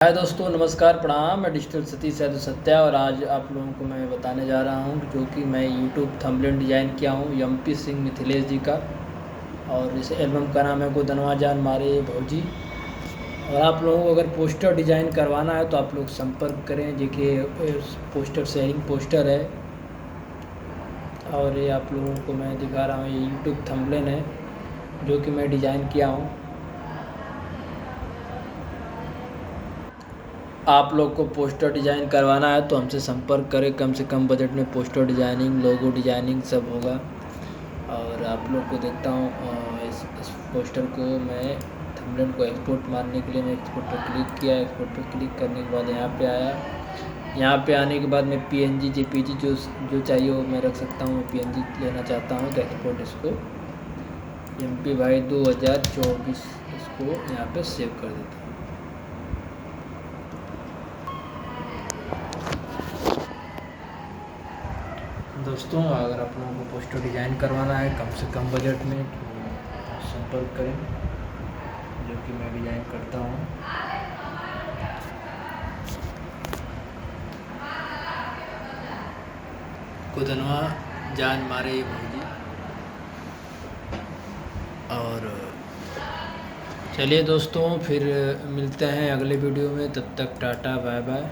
हाय दोस्तों, नमस्कार, प्रणाम। मैं डिजिटल सतीश यादव सत्या और आज आप लोगों को मैं बताने जा रहा हूं जो कि मैं यूट्यूब थंबनेल डिज़ाइन किया हूं एमपी सिंह मिथिलेश जी का। और इस एल्बम का नाम है गोदनवा जान मारे भौजी। और आप लोगों को अगर पोस्टर डिज़ाइन करवाना है तो आप लोग संपर्क करें। देखिए, पोस्टर शेयरिंग पोस्टर है और ये आप लोगों को मैं दिखा रहा हूँ। ये यूट्यूब थंबनेल है जो कि मैं डिज़ाइन किया हूँ। आप लोग को पोस्टर डिज़ाइन करवाना है तो हमसे संपर्क करें। कम से कम बजट में पोस्टर डिज़ाइनिंग, लोगो डिज़ाइनिंग सब होगा। और आप लोग को देखता हूँ इस पोस्टर को मैं थंबनेल को एक्सपोर्ट मारने के लिए मैं एक्सपोर्ट पर क्लिक किया। एक्सपोर्ट पर क्लिक करने के बाद यहाँ पे आया। यहाँ पे आने के बाद मैं PNG JPG जो चाहिए वो मैं रख सकता हूँ। मैं PNG लेना चाहता हूँ तो एक्सपोर्ट इसको MP भाई 2024 इसको यहाँ पे सेव कर देता हूँ। दोस्तों, अगर आप लोगों को पोस्टर डिज़ाइन करवाना है कम से कम बजट में तो संपर्क करें, जो कि मैं डिज़ाइन करता हूँ। गोदनवा जान मारे भौजी। और चलिए दोस्तों, फिर मिलते हैं अगले वीडियो में। तब तक टाटा, बाय बाय।